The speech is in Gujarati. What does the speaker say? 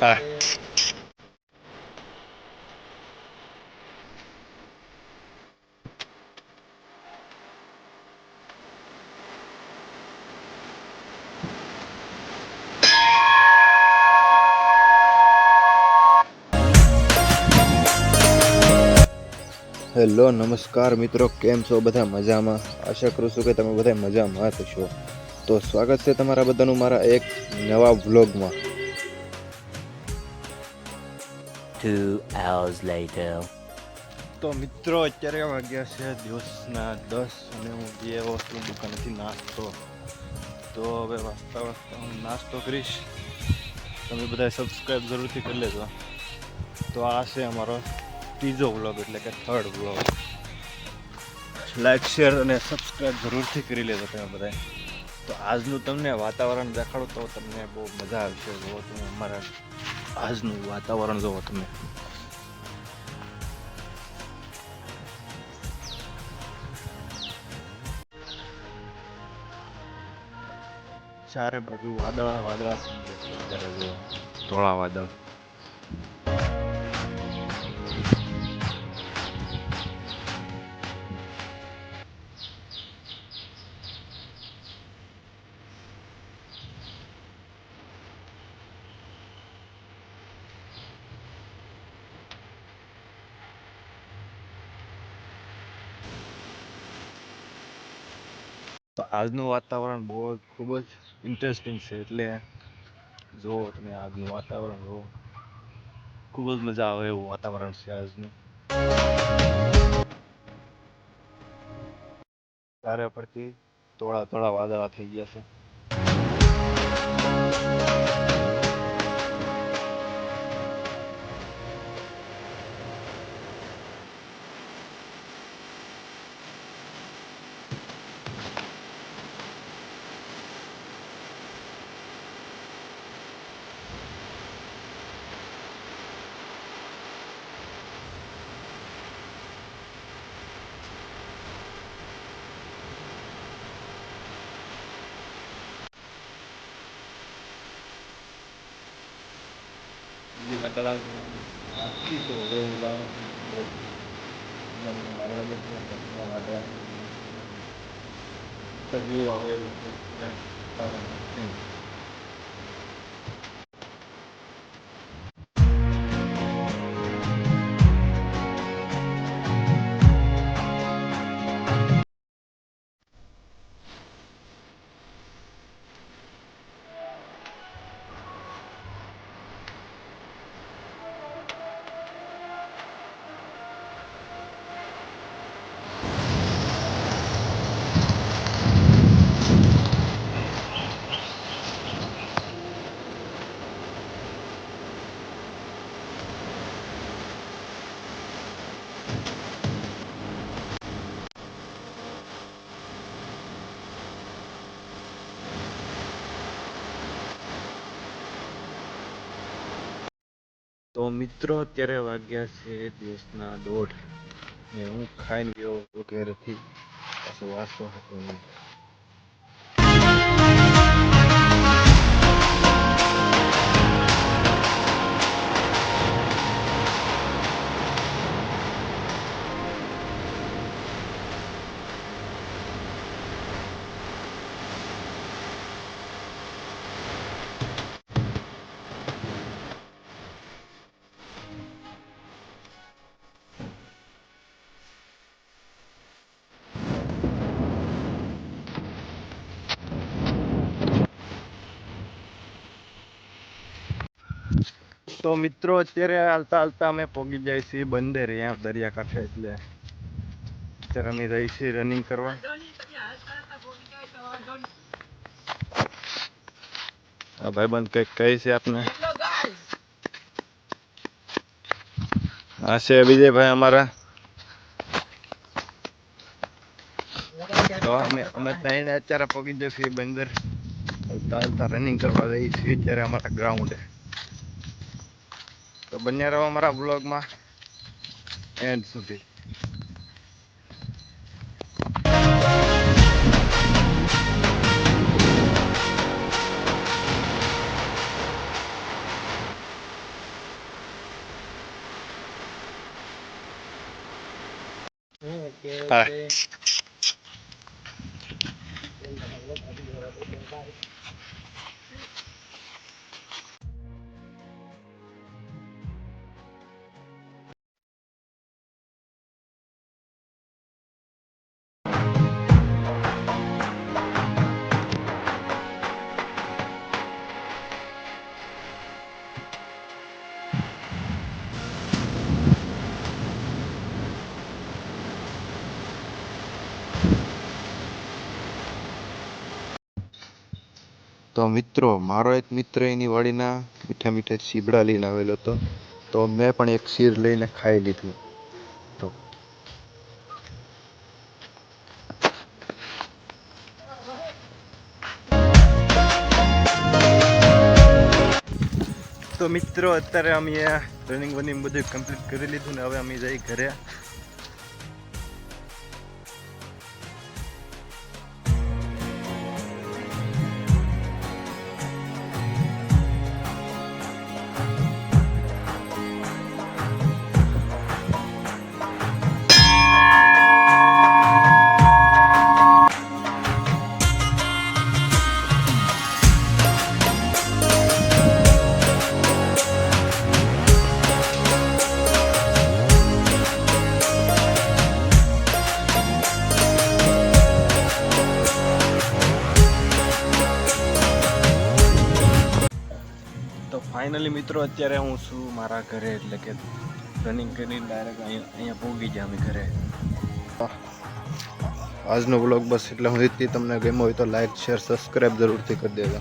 હા. હેલો નમસ્કાર મિત્રો, કેમ છો બધા? મજામાં? આશા કરું છું કે તમે બધા મજામાં હશો. તો સ્વાગત છે તમારા બધાનું મારા એક નવા વ્લોગમાં. 2 hours later. તો મિત્રો અત્યારે વાગ્યા છે દિવસના 10 અને હું બે વસ્તુ દુકાનેથી નાસ્તો. તો હવે વાસ્તા હું નાસ્તો કરીશ. તમે બધા સબસ્ક્રાઈબ જરૂરથી કરી લેજો. તો આ છે અમારો ત્રીજો વ્લોગ, એટલે કે થર્ડ વ્લોગ. લાઈક, શેર અને સબસ્ક્રાઈબ જરૂરથી કરી લેજો તમે બધા. તો આજનું તમને વાતાવરણ દેખાડો તો તમને બહુ મજા આવશે. જુઓ તમે અમારા આજનું વાતાવરણ જુઓ તમે. ચારે બાજુ વાદળા વાદળા થઈ ગયા છે અત્યારે. જુઓ ધોળા વાદળ. તો આજનું વાતાવરણ ખૂબ જ ઇન્ટરેસ્ટિંગ છે. એટલે જુઓ તમે આજનું વાતાવરણ જુઓ, ખૂબ જ મજા આવે એવું વાતાવરણ છે આજનું. ચારે પરથી થોડા થોડા વાદળા થઈ ગયા છે. તો હવે તો મિત્રો અત્યારે વાગ્યા છે દિવસના 1:30 ને હું ખાઈને ગયો ઘરેથી. પાછો વાસતો હતો નહીં. તો મિત્રો અત્યારે હાલતા હાલતા અમે પહોંચી જાય છીએ બંદર, અહીંયા દરિયાકાંઠે. એટલે અત્યારે અમે જઈએ છીએ રનિંગ કરવા. આ ભાઈબંધ કંઈક કહે છે આપને. આ છે વિજયભાઈ અમારા. તો અમે ત્રણે અત્યારે પહોંચી જઈએ છીએ બંદર. હાલતા હાલતા રનિંગ કરવા જઈએ છીએ અત્યારે અમારા ગ્રાઉન્ડે. તો બન્યા રહો અમારા બ્લોગમાં એન્ડ સુધી. બાય. તો મિત્રો, મારો એક મિત્ર એની વાડીના મીઠા મીઠા સીબડા લઈને આવેલો હતો, તો મેં પણ એક શીર લઈને ખાઈ લીધું. તો તો મિત્રો અત્યારે અમે રનિંગ વનિંગ બધું કમ્પ્લીટ કરી લીધું ને હવે અમે જઈ ઘરે. તો ફાઇનલી મિત્રો અત્યારે હું છું મારા ઘરે, એટલે કે રનિંગ કરીને ડાયરેક્ટ અહીંયા પહોંચી ગયા અમે ઘરે. આજનો વ્લોગ બસ એટલે હું રીતથી તમને ગમ્યો હોય તો લાઈક શેર સબસ્ક્રાઈબ જરૂરથી કરી દેજો.